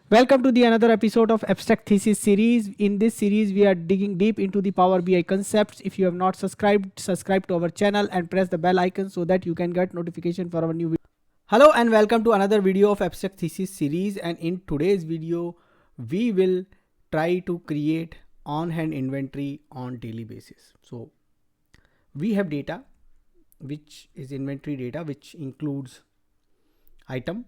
Welcome to the another episode of Abstract Thesis series. In this series, we are digging deep into the Power BI concepts. If you have not subscribed, subscribe to our channel and press the bell icon so that you can get notification for our new video. Hello and welcome to another video of Abstract Thesis series. And in today's video, we will try to create on-hand inventory on daily basis. So we have data, which is inventory data, which includes item,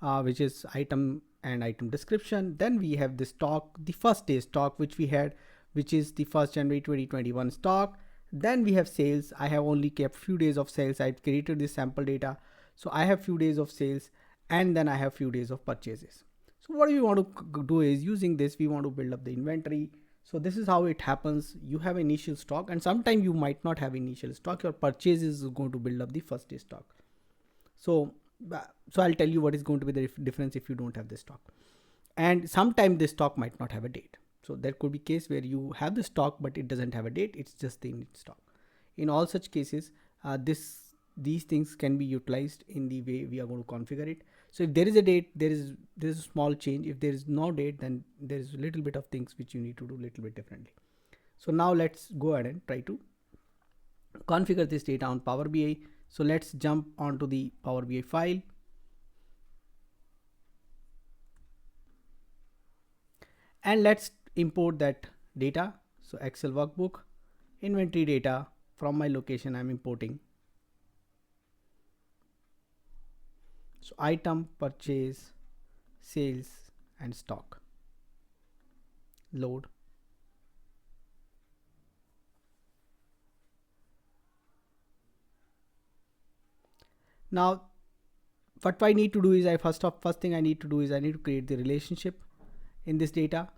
which is item and item description. Then we have the stock, the first day stock, which we had, which is the 1st January 2021 stock. Then we have sales. I have only kept few days of sales. I've created this sample data. So I have few days of sales and then I have few days of purchases. So what we want to do is using this, we want to build up the inventory. So this is how it happens. You have initial stock and sometimes you might not have initial stock. Your purchase is going to build up the first day stock. So I'll tell you what is going to be the difference if you don't have this stock. And sometimes this stock might not have a date. So there could be case where you have the stock, but it doesn't have a date. It's just the stock. In all such cases, these things can be utilized in the way we are going to configure it. So if there is a date, there is a small change. If there is no date, then there is a little bit of things which you need to do a little bit differently. So now let's go ahead and try to configure this data on Power BI. So let's jump onto the Power BI file. And let's import that data. So Excel workbook, inventory data from my location I'm importing. So item, purchase, sales and stock. Load. Now what I need to do is first thing I need to do is I need to create the relationship in this data.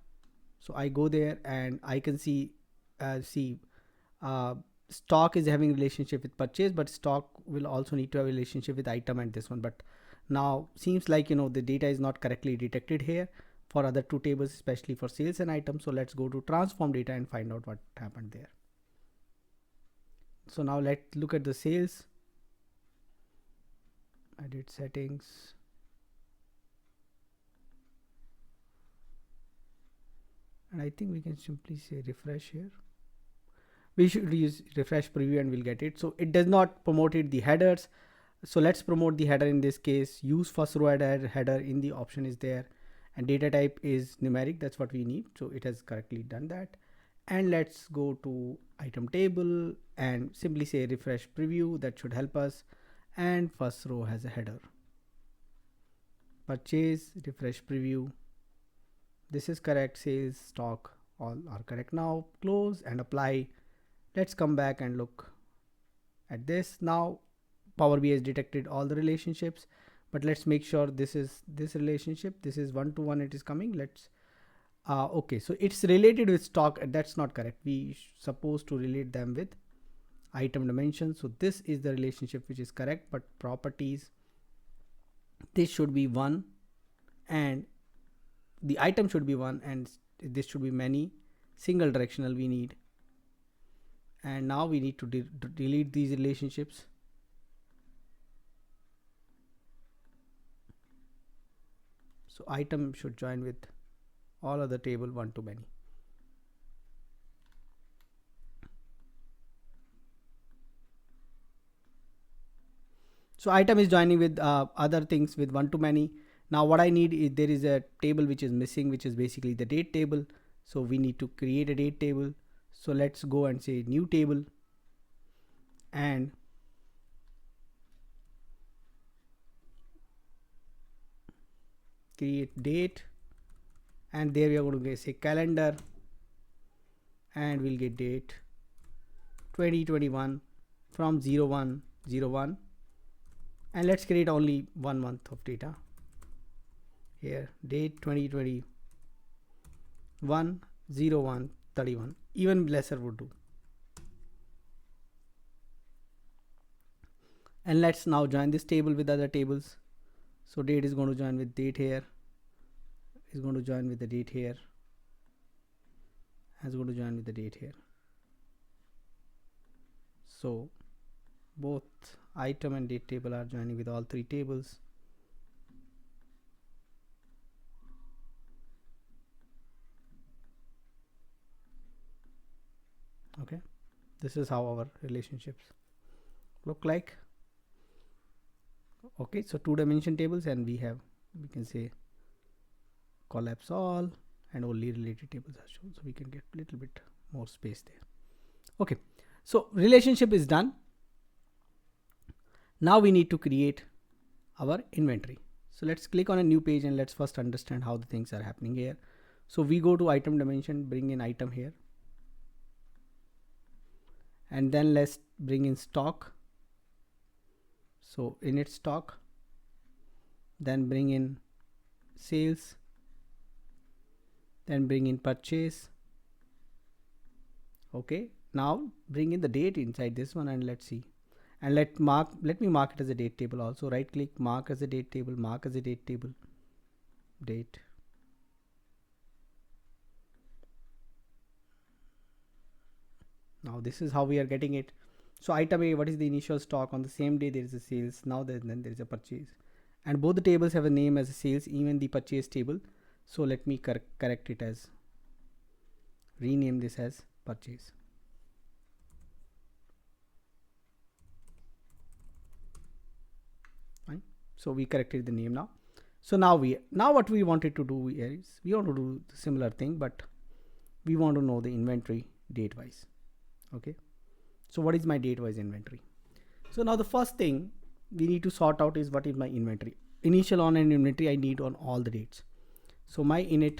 So I go there and I can see stock is having relationship with purchase, but stock will also need to have a relationship with item and this one. But now seems like the data is not correctly detected here for other two tables, especially for sales and items. So let's go to transform data and find out what happened there. So now let's look at the sales. Edit settings. And I think we can simply say refresh here. We should use refresh preview and we'll get it. So it does not promote it the headers. So let's promote the header in this case. Use first row header in the option is there, and data type is numeric. That's what we need. So it has correctly done that. And let's go to item table and simply say refresh preview. That should help us. And first row has a header. Purchase, refresh preview. This is correct. Sales, stock, all are correct. Now close and apply. Let's come back and look at this. Now Power BI has detected all the relationships, but let's make sure this is this relationship. This is 1-to-1 it is coming. Let's okay, so it's related with stock. That's not correct. We supposed to relate them with item dimension. So this is the relationship which is correct, but properties, this should be 1 and the item should be 1 and this should be many. Single directional we need. And now we need to delete these relationships. So item should join with all other table 1-to-many. So item is joining with other things with 1-to-many. Now what I need is there is a table which is missing, which is basically the date table. So we need to create a date table. So let's go and say new table and create date, and there we are going to say calendar and we'll get date 2021 from 01/01, and let's create only 1 month of data here. Date 2021 01/31, even lesser would do. And let's now join this table with other tables. So date is going to join with date here, is going to join with the date here, is going to join with the date here. So both item and date table are joining with all three tables. This is how our relationships look like. Okay, so two dimension tables, and we can say collapse all, and only related tables are shown, so we can get a little bit more space there. Okay, so relationship is done. Now we need to create our inventory. So let's click on a new page and let's first understand how the things are happening here. So we go to item dimension, bring in item here, and then let's bring in stock. So init stock, then bring in sales, then bring in purchase. Okay, now bring in the date inside this one, and let's see. And let me mark it as a date table also. Right click, mark as a date table, mark as a date table, date. Now this is how we are getting it. So item A, what is the initial stock? On the same day there is a sales. Now then there is a purchase, and both the tables have a name as a sales, even the purchase table. So let me correct it as, rename this as purchase. Fine. So we corrected the name now. So now what we wanted to do here is, we want to do the similar thing, but we want to know the inventory date wise. Okay, so what is my date wise inventory? So now the first thing we need to sort out is, what is my inventory? Initial on and inventory I need on all the dates. So my init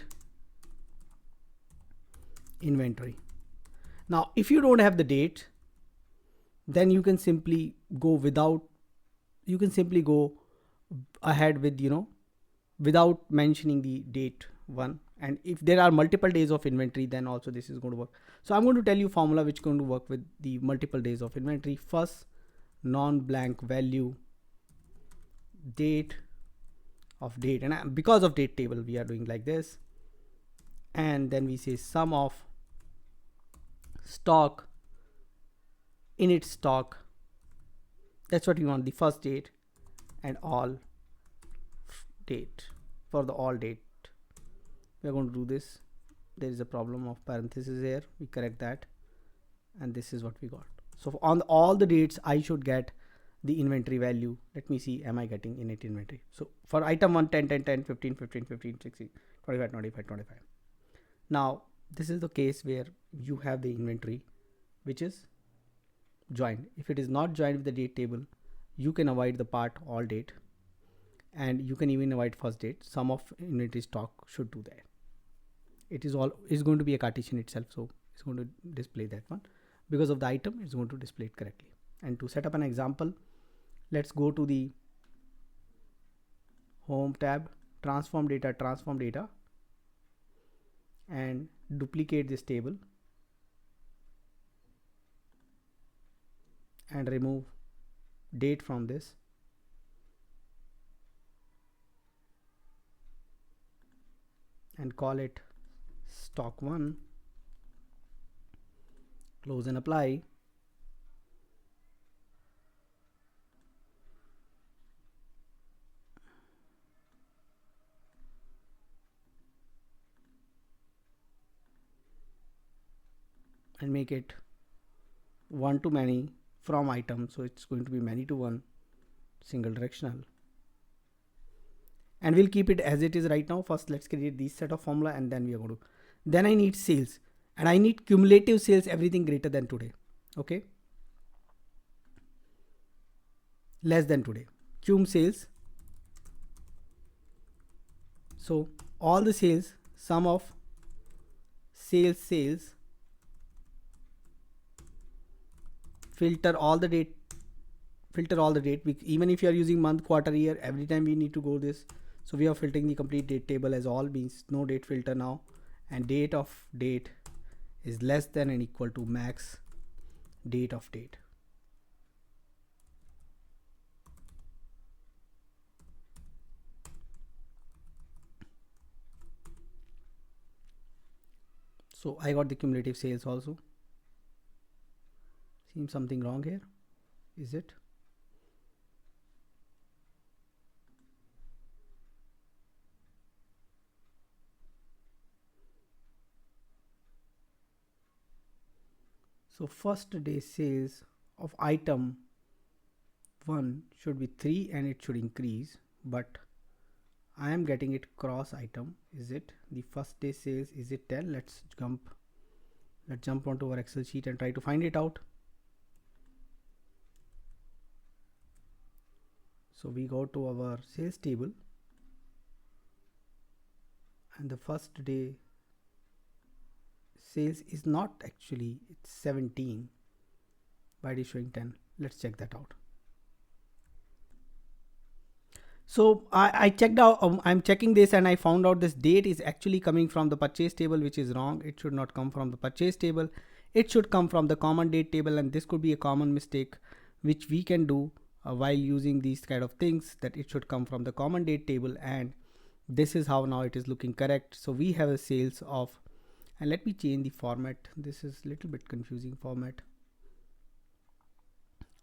inventory. Now if you don't have the date, then you can simply go ahead with, without mentioning the date one. And if there are multiple days of inventory, then also this is going to work. So I'm going to tell you formula which is going to work with the multiple days of inventory. First, non-blank value date of date, and because of date table we are doing like this. And then we say sum of stock, init stock, that's what we want, the first date and all date. For the all date we are going to do this. There is a problem of parenthesis here, we correct that, and this is what we got. So on all the dates I should get the inventory value. Let me see, am I getting init inventory? So for item 1, 10, 10, 10, 15, 15, 15, 16, 25, 25, 25. Now this is the case where you have the inventory which is joined. If it is not joined with the date table, you can avoid the part all date, and you can even avoid first date. Sum of inventory stock should do that. It is going to be a Cartesian itself, so it's going to display that one. Because of the item, it's going to display it correctly. And to set up an example, let's go to the home tab, transform data, and duplicate this table and remove date from this, and call it stock 1, close and apply. And make it one to many from item, so it's going to be many to one, single directional, and we'll keep it as it is right now. First let's create this set of formula, and then we are going to, then I need sales, and I need cumulative sales, everything greater than today. Okay, less than today, cum sales. So all the sales, sum of sales, filter all the date, even if you are using month, quarter, year, every time we need to go this. So we are filtering the complete date table as all, means no date filter now, and date of date is less than and equal to max date of date. So I got the cumulative sales also. Seems something wrong here, is it? So first day sales of item 1 should be 3 and it should increase, but I am getting it cross item. Is it the first day sales? Is it 10? Let's jump onto our Excel sheet and try to find it out. So we go to our sales table and the first day sales is not actually, it's 17, but it is showing 10. Let's check that out. So I checked out, I'm checking this and I found out this date is actually coming from the purchase table, which is wrong. It should not come from the purchase table. It should come from the common date table, and this could be a common mistake which we can do while using these kind of things, that it should come from the common date table, and this is how now it is looking correct. So we have a sales of, and let me change the format. This is a little bit confusing format.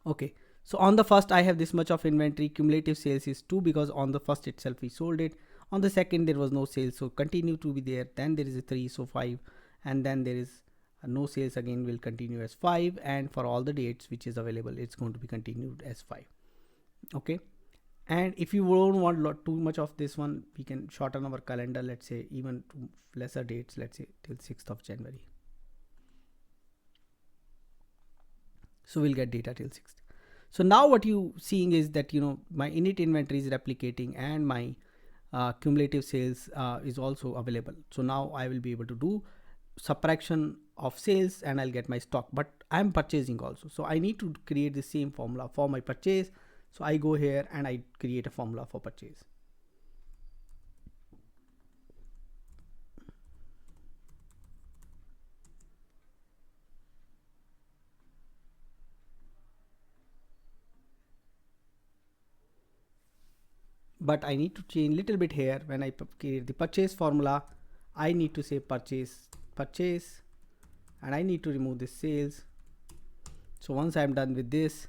Okay. So on the first, I have this much of inventory. Cumulative sales is 2 because on the first itself we sold it. On the second there was no sales, so continue to be there. Then there is a 3, so 5, and then there is no sales, again will continue as 5, and for all the dates which is available, it's going to be continued as 5. Okay. And if you don't want too much of this one, we can shorten our calendar, let's say even to lesser dates, let's say till 6th of January. So we'll get data till 6th. So now what you seeing is that, you know, my init inventory is replicating and my cumulative sales is also available. So now I will be able to do subtraction of sales and I'll get my stock, but I'm purchasing also. So I need to create the same formula for my purchase. So I go here and I create a formula for purchase. But I need to change little bit here. When I create the purchase formula, I need to say purchase, and I need to remove this sales. So once I'm done with this,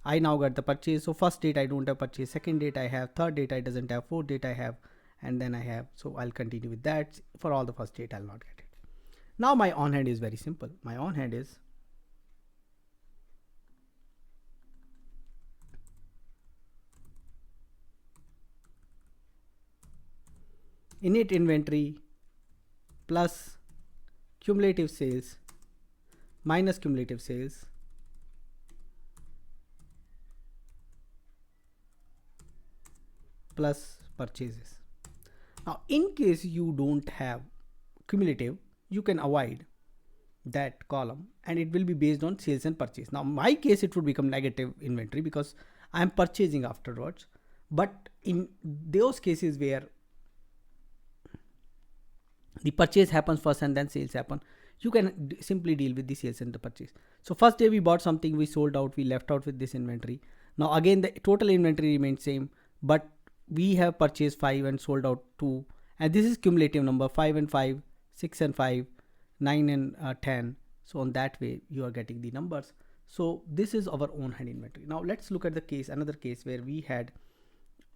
I now got the purchase. So first date I don't have purchase, second date I have, third date I doesn't have, fourth date I have, and then I have. So I'll continue with that. For all the first date I'll not get it. Now my on hand is very simple. My on hand is init inventory plus cumulative sales minus cumulative sales plus purchases. Now in case you don't have cumulative, you can avoid that column and it will be based on sales and purchase. Now in my case it would become negative inventory because I am purchasing afterwards, but in those cases where the purchase happens first and then sales happen, you can simply deal with the sales and the purchase. So first day we bought something, we sold out, we left out with this inventory. Now again the total inventory remains same, but we have purchased 5 and sold out 2, and this is cumulative number, 5 and 5, 6 and 5, 9 and 10. So on that way you are getting the numbers. So this is our own hand inventory. Now let's look at the case, another case where we had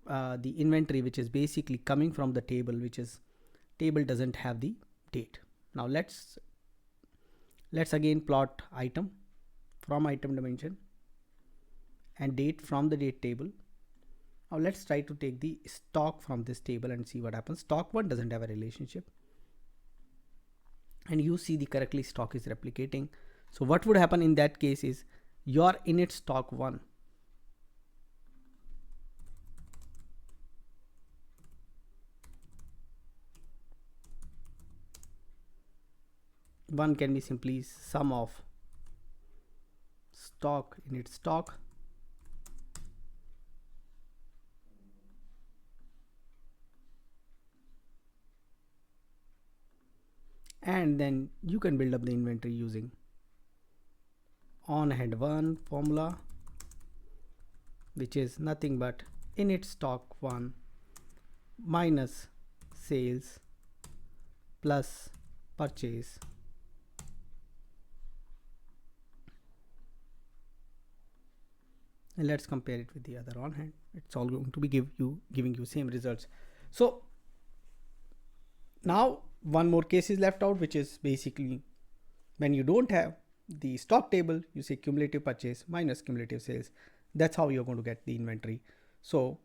the inventory which is basically coming from the table, which is table doesn't have the date. Now let's again plot item from item dimension and date from the date table. Now let's try to take the stock from this table and see what happens. Stock 1 doesn't have a relationship, and you see the correctly stock is replicating. So what would happen in that case is your init stock 1 can be simply sum of stock init stock and then you can build up the inventory using on hand 1 formula, which is nothing but init stock 1 minus sales plus purchase and let's compare it with the other on hand. It's all going to be giving you same results. So now one more case is left out, which is basically when you don't have the stock table, you say cumulative purchase minus cumulative sales. That's how you're going to get the inventory. So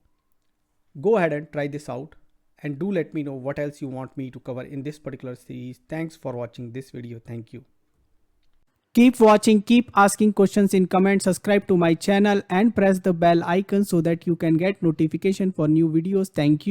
go ahead and try this out, and do let me know what else you want me to cover in this particular series. Thanks for watching this video. Thank you. Keep watching, keep asking questions in comments, subscribe to my channel and press the bell icon so that you can get notification for new videos. Thank you.